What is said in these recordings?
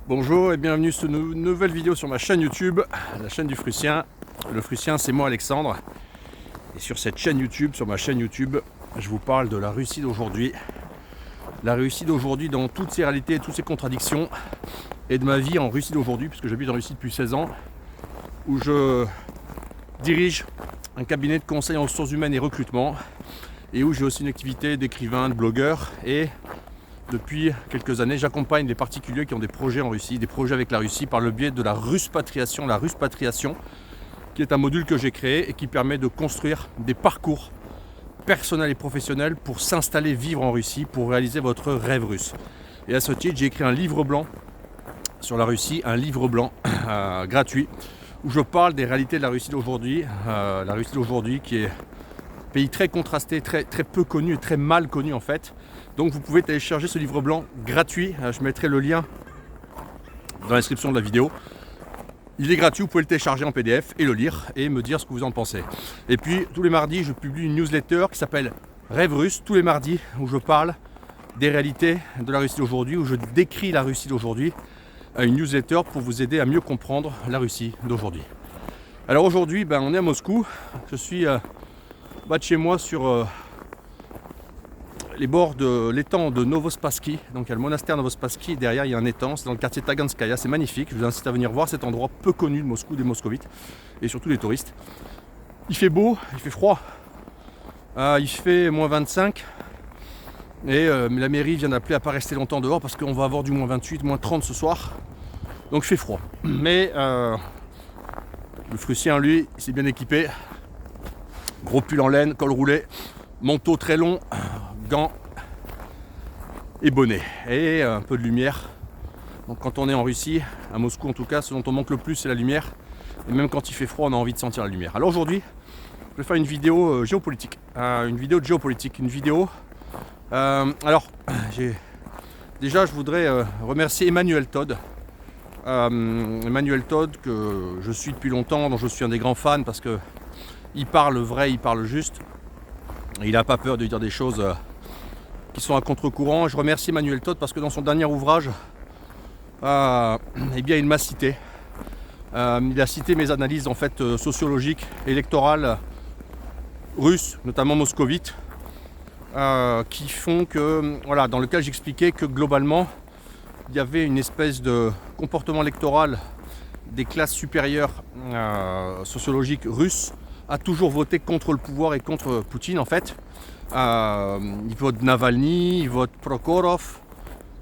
Bonjour et bienvenue sur une nouvelle vidéo sur ma chaîne YouTube, la chaîne du Frussien. Le Frussien, c'est moi Alexandre. Et sur cette chaîne YouTube, sur ma chaîne YouTube, je vous parle de la Russie d'aujourd'hui. La Russie d'aujourd'hui dans toutes ses réalités, toutes ses contradictions. Et de ma vie en Russie d'aujourd'hui, puisque j'habite en Russie depuis 16 ans, où je dirige un cabinet de conseil en ressources humaines et recrutement. Et où j'ai aussi une activité d'écrivain, de blogueur. Et depuis quelques années, j'accompagne les particuliers qui ont des projets en Russie, des projets avec la Russie par le biais de la Ruspatriation. La Ruspatriation, qui est un module que j'ai créé et qui permet de construire des parcours personnels et professionnels pour s'installer, vivre en Russie, pour réaliser votre rêve russe. Et à ce titre, j'ai écrit un livre blanc sur la Russie, un livre blanc gratuit, où je parle des réalités de la Russie d'aujourd'hui. La Russie d'aujourd'hui qui est un pays très contrasté, très peu connu et très mal connu en fait. Donc vous pouvez télécharger ce livre blanc gratuit, je mettrai le lien dans la description de la vidéo. Il est gratuit, vous pouvez le télécharger en PDF et le lire et me dire ce que vous en pensez. Et puis tous les mardis, je publie une newsletter qui s'appelle Rêve Russe, tous les mardis, où je parle des réalités de la Russie d'aujourd'hui, où je décris la Russie d'aujourd'hui, une newsletter pour vous aider à mieux comprendre la Russie d'aujourd'hui. Alors aujourd'hui, on est à Moscou, je suis bas de chez moi sur les bords de l'étang de Novospassky. Donc il y a le monastère Novospassky, derrière il y a un étang, c'est dans le quartier Taganskaya, c'est magnifique. Je vous incite à venir voir cet endroit peu connu de Moscou, des moscovites et surtout des touristes. Il fait beau, il fait froid, il fait moins 25 et la mairie vient d'appeler à pas rester longtemps dehors parce qu'on va avoir du moins 28, moins 30 ce soir. Donc il fait froid. Mais le Frussien lui, il s'est bien équipé. Gros pull en laine, col roulé, manteau très long, gants et bonnet et un peu de lumière. Donc quand on est en Russie, à Moscou en tout cas, ce dont on manque le plus c'est la lumière. Et même quand il fait froid, on a envie de sentir la lumière. Alors aujourd'hui, je vais faire une vidéo géopolitique. Déjà je voudrais remercier Emmanuel Todd. Emmanuel Todd que je suis depuis longtemps, dont je suis un des grands fans parce que il parle vrai, il parle juste. Et il n'a pas peur de dire des choses qui sont à contre-courant. Je remercie Emmanuel Todd parce que dans son dernier ouvrage, il m'a cité. Il a cité mes analyses en fait sociologiques, électorales russes, notamment moscovites, qui font que, voilà, dans lequel j'expliquais que globalement, il y avait une espèce de comportement électoral des classes supérieures sociologiques russes a toujours voté contre le pouvoir et contre Poutine en fait. Ils votent Navalny, ils votent Prokhorov,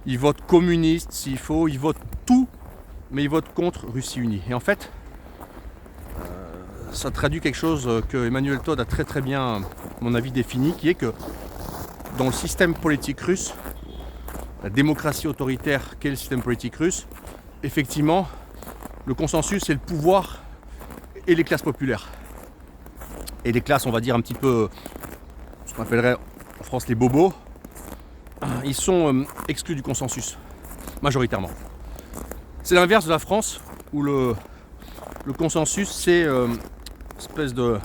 ils votent communiste s'il faut, ils votent tout, mais ils votent contre Russie unie. Et en fait, ça traduit quelque chose que Emmanuel Todd a très bien, à mon avis, défini, qui est que dans le système politique russe, la démocratie autoritaire qu'est le système politique russe, effectivement, le consensus c'est le pouvoir et les classes populaires. Et les classes, on va dire un petit peu, ce qu'on appellerait en France les bobos, ils sont exclus du consensus, majoritairement. C'est l'inverse de la France, où le consensus, c'est une espèce de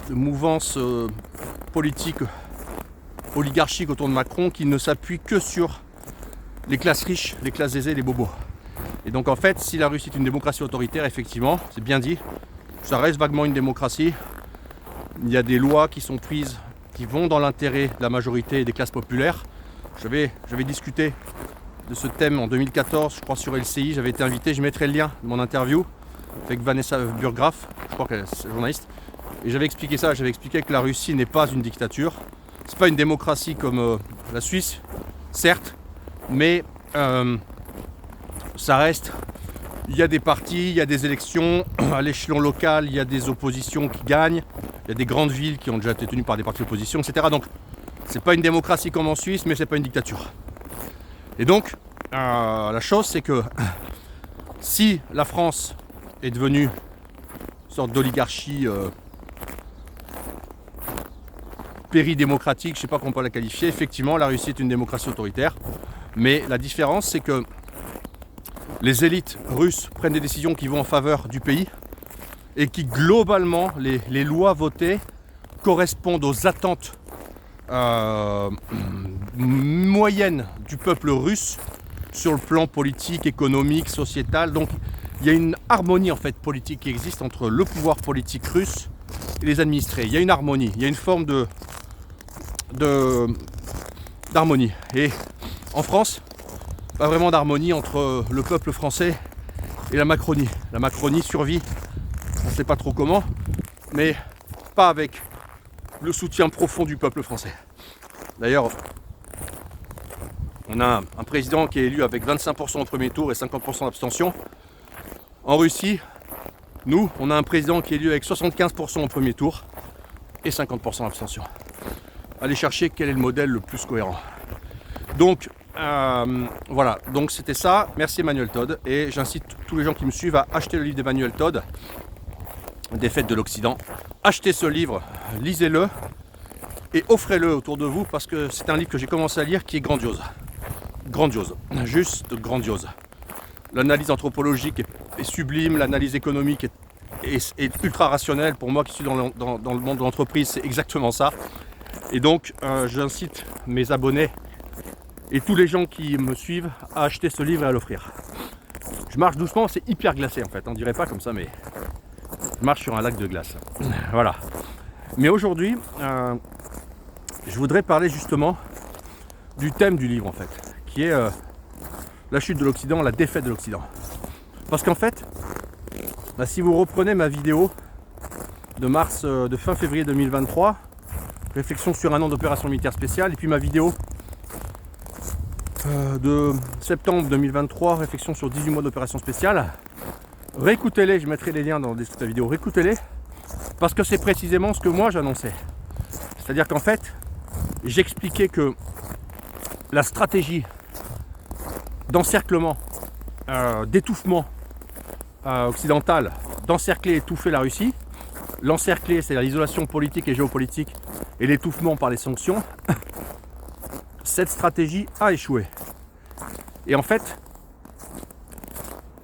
mouvance politique oligarchique autour de Macron qui ne s'appuie que sur les classes riches, les classes aisées, les bobos. Et donc en fait, si la Russie est une démocratie autoritaire, effectivement, c'est bien dit, ça reste vaguement une démocratie. Il y a des lois qui sont prises qui vont dans l'intérêt de la majorité des classes populaires. J'avais discuté de ce thème en 2014, je crois sur LCI, j'avais été invité, je mettrai le lien de mon interview avec Vanessa Burgraff, je crois qu'elle est journaliste. Et j'avais expliqué ça, j'avais expliqué que la Russie n'est pas une dictature. C'est pas une démocratie comme la Suisse, certes, mais ça reste. Il y a des partis, il y a des élections, à l'échelon local, il y a des oppositions qui gagnent, il y a des grandes villes qui ont déjà été tenues par des partis d'opposition, etc. Donc, c'est pas une démocratie comme en Suisse, mais c'est pas une dictature. Et donc, la chose, c'est que si la France est devenue une sorte d'oligarchie péridémocratique, je ne sais pas comment on peut la qualifier, effectivement, la Russie est une démocratie autoritaire. Mais la différence, c'est que les élites russes prennent des décisions qui vont en faveur du pays et qui globalement, les lois votées correspondent aux attentes moyennes du peuple russe sur le plan politique, économique, sociétal. Donc il y a une harmonie en fait politique qui existe entre le pouvoir politique russe et les administrés. Il y a une harmonie, il y a une forme d'harmonie. Et en France, pas vraiment d'harmonie entre le peuple français et la Macronie. La Macronie survit, on ne sait pas trop comment, mais pas avec le soutien profond du peuple français. D'ailleurs, on a un président qui est élu avec 25% au premier tour et 50% d'abstention. En Russie, nous, on a un président qui est élu avec 75% au premier tour et 50% d'abstention. Allez chercher quel est le modèle le plus cohérent. Donc, voilà, donc c'était ça. Merci Emmanuel Todd. Et j'incite tous les gens qui me suivent à acheter le livre d'Emmanuel Todd, Défaite de l'Occident. Achetez ce livre, lisez-le et offrez-le autour de vous parce que c'est un livre que j'ai commencé à lire qui est grandiose. Grandiose, juste grandiose. L'analyse anthropologique est sublime, l'analyse économique est ultra rationnelle. Pour moi qui suis dans le monde de l'entreprise, c'est exactement ça. Et donc, j'incite mes abonnés et tous les gens qui me suivent à acheter ce livre et à l'offrir. Je marche doucement, c'est hyper glacé en fait, on dirait pas comme ça, mais je marche sur un lac de glace. Voilà. Mais aujourd'hui, je voudrais parler justement du thème du livre en fait, qui est la chute de l'Occident, la défaite de l'Occident. Parce qu'en fait, si vous reprenez ma vidéo de fin février 2023, réflexion sur un an d'opération militaire spéciale, et puis ma vidéo de septembre 2023, réflexion sur 18 mois d'opération spéciale, réécoutez-les, je mettrai les liens dans le descriptif de la vidéo, réécoutez-les, parce que c'est précisément ce que moi j'annonçais. C'est-à-dire qu'en fait, j'expliquais que la stratégie d'encerclement, d'étouffement occidental, d'encercler et étouffer la Russie, l'encercler, c'est-à-dire l'isolation politique et géopolitique, et l'étouffement par les sanctions, cette stratégie a échoué. Et en fait,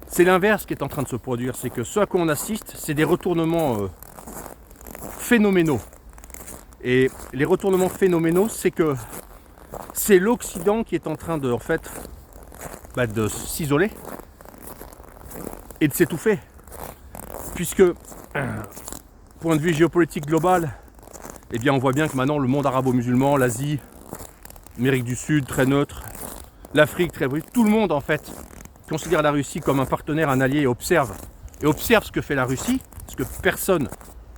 c'est l'inverse qui est en train de se produire, c'est que ce à quoi on assiste, c'est des retournements phénoménaux. Et les retournements phénoménaux, c'est que c'est l'Occident qui est en train de, en fait, de s'isoler et de s'étouffer. Puisque, point de vue géopolitique global, eh bien on voit bien que maintenant le monde arabo-musulman, l'Asie, l'Amérique du Sud très neutre, l'Afrique très brute, tout le monde en fait considère la Russie comme un partenaire, un allié et observe ce que fait la Russie, ce que personne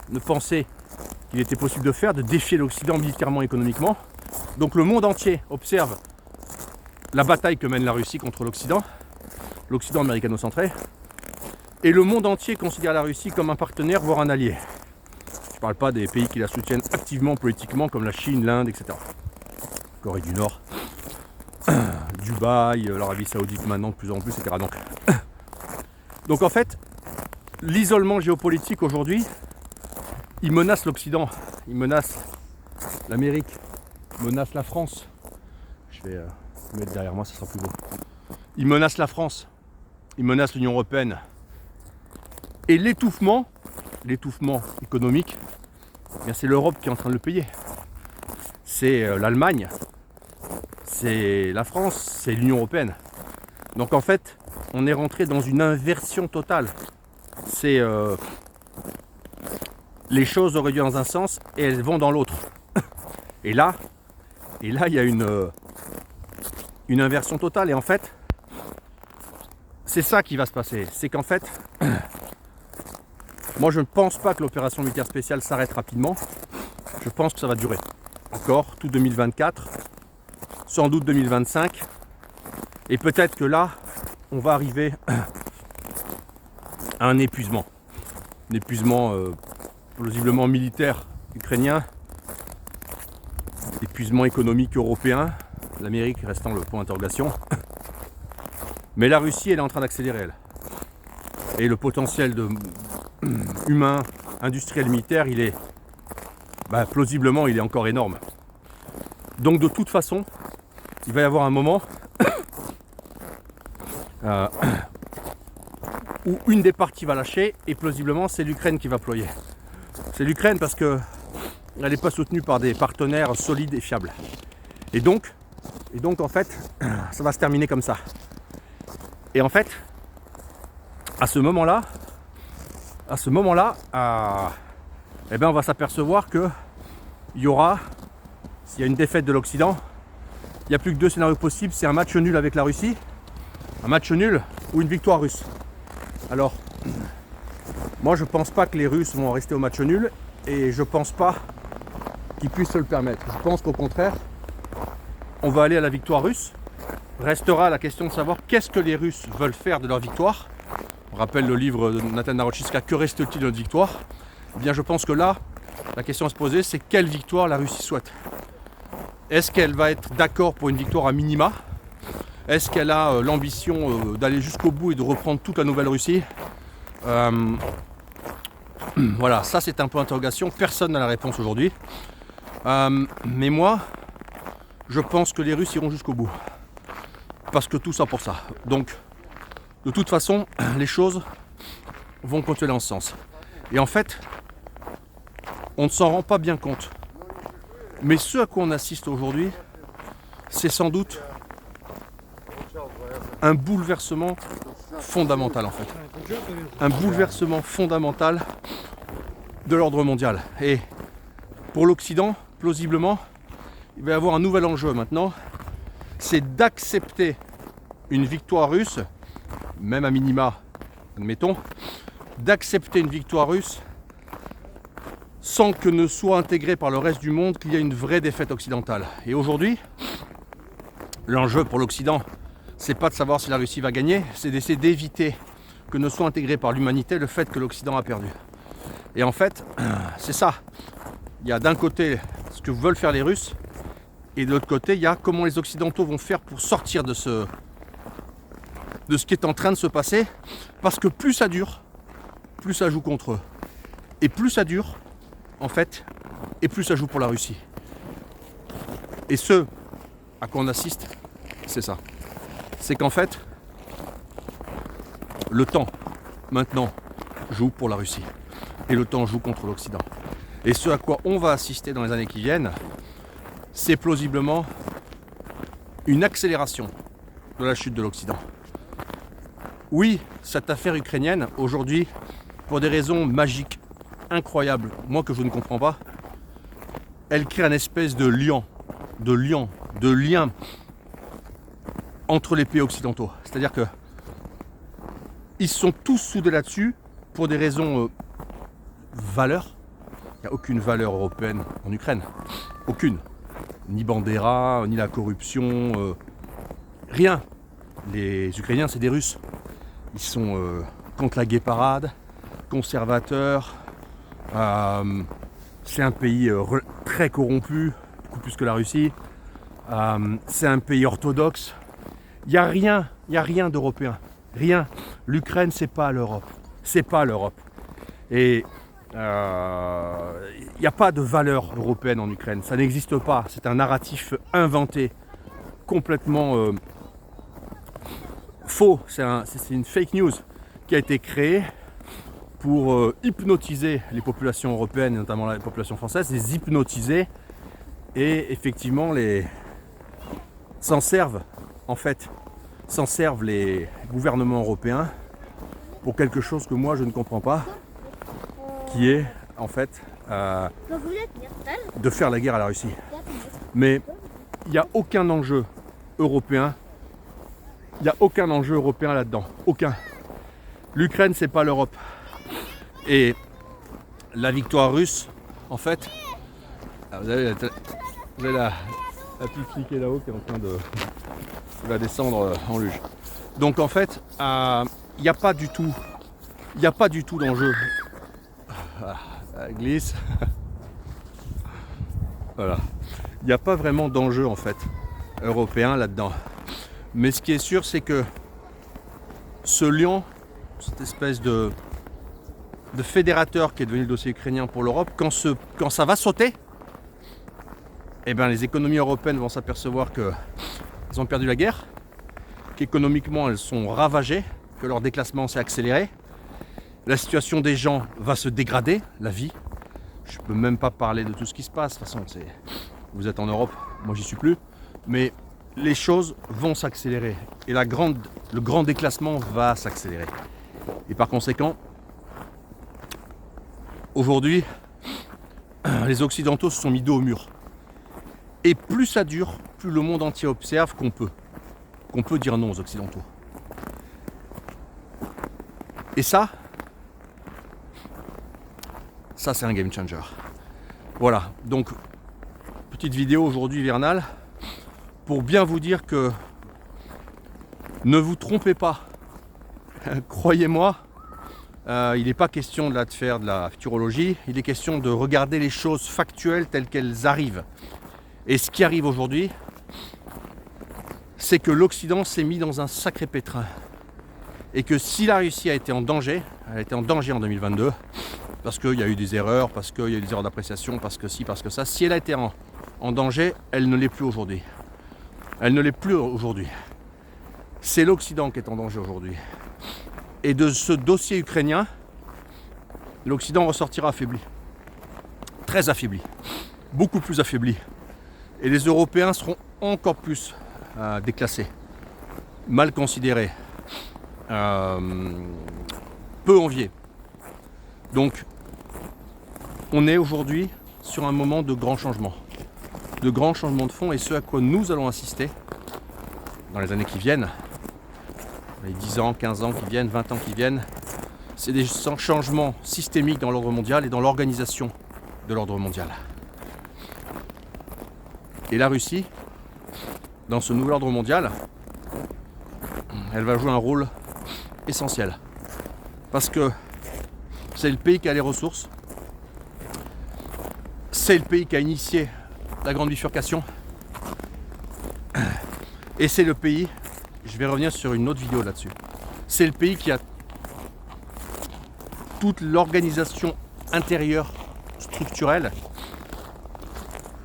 ne pensait qu'il était possible de faire, de défier l'Occident militairement, économiquement. Donc le monde entier observe la bataille que mène la Russie contre l'Occident américano-centré, et le monde entier considère la Russie comme un partenaire, voire un allié. Je ne parle pas des pays qui la soutiennent activement politiquement, comme la Chine, l'Inde, etc. Corée du Nord, Dubaï, l'Arabie Saoudite maintenant de plus en plus, etc. Donc en fait, l'isolement géopolitique aujourd'hui, il menace l'Occident, il menace l'Amérique, il menace la France. Je vais mettre derrière moi, ça sera plus beau. Il menace la France, il menace l'Union européenne. Et l'étouffement économique, c'est l'Europe qui est en train de le payer. C'est l'Allemagne, c'est la France, c'est l'Union européenne. Donc en fait, on est rentré dans une inversion totale. C'est les choses auraient dû dans un sens et elles vont dans l'autre. Et là, il y a une inversion totale. Et en fait, c'est ça qui va se passer. C'est qu'en fait, moi je ne pense pas que l'opération militaire spéciale s'arrête rapidement. Je pense que ça va durer encore tout 2024, sans doute 2025. Et peut-être que là, on va arriver à un épuisement. Un épuisement plausiblement militaire ukrainien, épuisement économique européen, l'Amérique restant le point d'interrogation. Mais la Russie, elle est en train d'accélérer, elle. Et le potentiel humain, industriel, militaire, il est plausiblement, il est encore énorme. Donc de toute façon, il va y avoir un moment où une des parties va lâcher et plausiblement c'est l'Ukraine qui va ployer. C'est l'Ukraine parce que elle n'est pas soutenue par des partenaires solides et fiables. Et donc en fait, ça va se terminer comme ça. Et en fait, à ce moment-là, eh ben on va s'apercevoir que il y aura, s'il y a une défaite de l'Occident, il n'y a plus que deux scénarios possibles, c'est un match nul avec la Russie, un match nul ou une victoire russe. Alors, moi je pense pas que les Russes vont rester au match nul et je pense pas qu'ils puissent se le permettre. Je pense qu'au contraire, on va aller à la victoire russe. Restera la question de savoir qu'est-ce que les Russes veulent faire de leur victoire. On rappelle le livre de Nathan Narochitska, que reste-t-il de notre victoire? Eh bien je pense que là, la question à se poser, c'est quelle victoire la Russie souhaite. Est-ce qu'elle va être d'accord pour une victoire à minima? Est-ce qu'elle a l'ambition d'aller jusqu'au bout et de reprendre toute la Nouvelle-Russie? Voilà, ça c'est un peu d'interrogation. Personne n'a la réponse aujourd'hui. Mais moi, je pense que les Russes iront jusqu'au bout. Parce que tout ça pour ça. Donc, de toute façon, les choses vont continuer dans ce sens. Et en fait, on ne s'en rend pas bien compte. Mais ce à quoi on assiste aujourd'hui, c'est sans doute un bouleversement fondamental en fait. Un bouleversement fondamental de l'ordre mondial. Et pour l'Occident, plausiblement, il va y avoir un nouvel enjeu maintenant. C'est d'accepter une victoire russe, même à minima, admettons, d'accepter une victoire russe sans que ne soit intégré par le reste du monde qu'il y a une vraie défaite occidentale. Et aujourd'hui, l'enjeu pour l'Occident, c'est pas de savoir si la Russie va gagner, c'est d'essayer d'éviter que ne soit intégré par l'humanité le fait que l'Occident a perdu. Et en fait, c'est ça. Il y a d'un côté ce que veulent faire les Russes, et de l'autre côté, il y a comment les Occidentaux vont faire pour sortir de ce qui est en train de se passer, parce que plus ça dure, plus ça joue contre eux. Et plus ça dure, en fait, et plus ça joue pour la Russie. Et ce à quoi on assiste, c'est ça. C'est qu'en fait, le temps, maintenant, joue pour la Russie. Et le temps joue contre l'Occident. Et ce à quoi on va assister dans les années qui viennent, c'est plausiblement une accélération de la chute de l'Occident. Oui, cette affaire ukrainienne, aujourd'hui, pour des raisons magiques, incroyables, moi que je ne comprends pas, elle crée une espèce de lien entre les pays occidentaux. C'est-à-dire que ils sont tous soudés là-dessus pour des raisons valeurs. Il n'y a aucune valeur européenne en Ukraine. Aucune. Ni Bandera, ni la corruption, rien. Les Ukrainiens, c'est des Russes. Ils sont contre la gay parade, conservateurs. C'est un pays très corrompu, beaucoup plus que la Russie. C'est un pays orthodoxe. Il n'y a rien d'européen. Rien. L'Ukraine, c'est pas l'Europe. C'est pas l'Europe. Et il n'y a pas de valeur européenne en Ukraine. Ça n'existe pas. C'est un narratif inventé, complètement faux. C'est une fake news qui a été créée pour hypnotiser les populations européennes, notamment la population française, les hypnotiser et effectivement s'en servent les gouvernements européens pour quelque chose que moi je ne comprends pas, qui est en fait de faire la guerre à la Russie. Mais il n'y a aucun enjeu européen. Il n'y a aucun enjeu européen là-dedans. Aucun. L'Ukraine, c'est pas l'Europe. Et la victoire russe, en fait, vous avez la petite fille qui est là-haut qui est en train de va descendre en luge. Donc en fait, il n'y a pas du tout d'enjeu. Voilà, elle glisse. Voilà. Il n'y a pas vraiment d'enjeu en fait européen là-dedans. Mais ce qui est sûr, c'est que ce lion, cette espèce de fédérateur qui est devenu le dossier ukrainien pour l'Europe, quand ça va sauter, eh ben, les économies européennes vont s'apercevoir qu'elles ont perdu la guerre, qu'économiquement elles sont ravagées, que leur déclassement s'est accéléré, la situation des gens va se dégrader, la vie. Je ne peux même pas parler de tout ce qui se passe, de toute façon, vous êtes en Europe, moi j'y suis plus, mais les choses vont s'accélérer. Et la grande le grand déclassement va s'accélérer. Et par conséquent, aujourd'hui, les Occidentaux se sont mis dos au mur. Et plus ça dure, plus le monde entier observe qu'on peut dire non aux Occidentaux. Et ça c'est un game changer. Voilà, donc petite vidéo aujourd'hui hivernale pour bien vous dire que ne vous trompez pas. Croyez-moi, il n'est pas question de faire de la futurologie, il est question de regarder les choses factuelles telles qu'elles arrivent. Et ce qui arrive aujourd'hui, c'est que l'Occident s'est mis dans un sacré pétrin. Et que si la Russie a été en danger, elle a été en danger en 2022, parce qu'il y a eu des erreurs, parce qu'il y a eu des erreurs d'appréciation, parce que ci, parce que ça, si elle a été en danger, elle ne l'est plus aujourd'hui. Elle ne l'est plus aujourd'hui. C'est l'Occident qui est en danger aujourd'hui. Et de ce dossier ukrainien, l'Occident ressortira affaibli. Très affaibli. Beaucoup plus affaibli. Et les Européens seront encore plus déclassés, mal considérés, peu enviés. Donc, on est aujourd'hui sur un moment de grands changements de fond, et ce à quoi nous allons assister dans les années qui viennent, les 10 ans, 15 ans qui viennent, 20 ans qui viennent, c'est des changements systémiques dans l'ordre mondial et dans l'organisation de l'ordre mondial. Et la Russie, dans ce nouvel ordre mondial, elle va jouer un rôle essentiel. Parce que c'est le pays qui a les ressources, c'est le pays qui a initié la grande bifurcation, et c'est le pays, je vais revenir sur une autre vidéo là-dessus, c'est le pays qui a toute l'organisation intérieure structurelle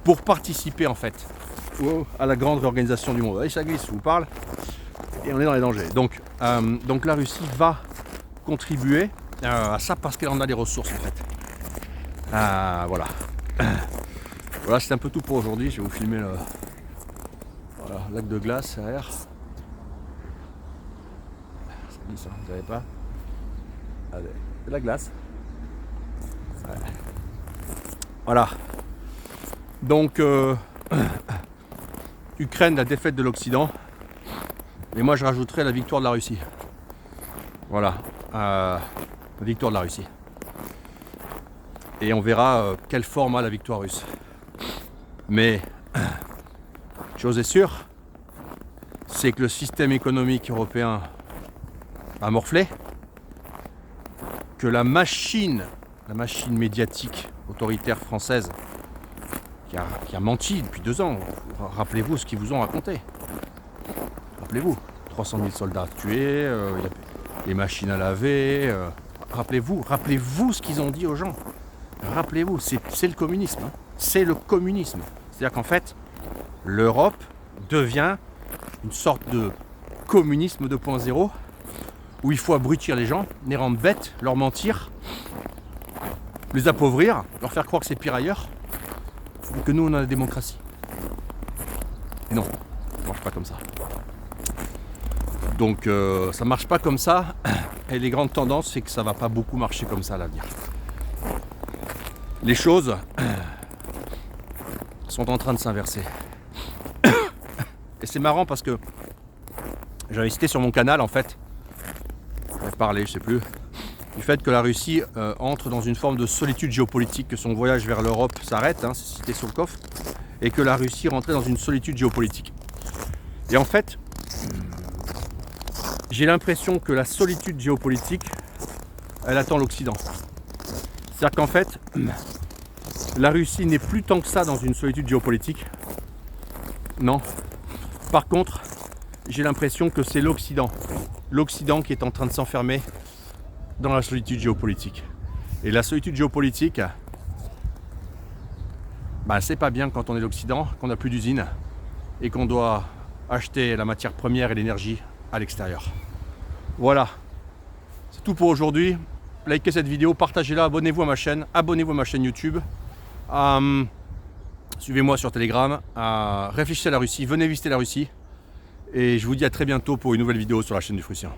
pour participer en fait à la grande réorganisation du monde. Allez, ça glisse, je vous parle, et on est dans les dangers. Donc la Russie va contribuer à ça parce qu'elle en a les ressources en fait. Voilà. Voilà, c'est un peu tout pour aujourd'hui. Je vais vous filmer le lac de glace derrière. Ça glisse, hein, vous savez pas. Allez, de la glace. Ouais. Voilà. Donc, Ukraine, la défaite de l'Occident. Et moi, je rajouterais la victoire de la Russie. Voilà. La victoire de la Russie. Et on verra quelle forme a la victoire russe. Mais, chose est sûre, c'est que le système économique européen a morflé, que la machine médiatique autoritaire française qui a menti depuis 2 ans, rappelez-vous ce qu'ils vous ont raconté. Rappelez-vous, 300 000 soldats tués, les machines à laver, rappelez-vous ce qu'ils ont dit aux gens. Rappelez-vous, c'est le communisme. Hein. C'est le communisme. C'est-à-dire qu'en fait, l'Europe devient une sorte de communisme 2.0 où il faut abrutir les gens, les rendre bêtes, leur mentir, les appauvrir, leur faire croire que c'est pire ailleurs, et que nous on a la démocratie. Et non, ça ne marche pas comme ça. Donc ça ne marche pas comme ça, et les grandes tendances, c'est que ça ne va pas beaucoup marcher comme ça à l'avenir. Les choses sont en train de s'inverser. Et c'est marrant parce que j'avais cité sur mon canal en fait, j'avais parlé, je sais plus, du fait que la Russie entre dans une forme de solitude géopolitique, que son voyage vers l'Europe s'arrête, hein, c'est cité sur le coffre, et que la Russie rentrait dans une solitude géopolitique. Et en fait, j'ai l'impression que la solitude géopolitique, elle attend l'Occident. C'est-à-dire qu'en fait, la Russie n'est plus tant que ça dans une solitude géopolitique. Non. Par contre, j'ai l'impression que c'est l'Occident qui est en train de s'enfermer dans la solitude géopolitique. Et la solitude géopolitique, c'est pas bien quand on est l'Occident, qu'on n'a plus d'usine et qu'on doit acheter la matière première et l'énergie à l'extérieur. Voilà, c'est tout pour aujourd'hui. Likez cette vidéo, partagez-la, abonnez-vous à ma chaîne YouTube. Suivez-moi sur Telegram, réfléchissez à la Russie, venez visiter la Russie. Et je vous dis à très bientôt pour une nouvelle vidéo sur la chaîne du Frucien.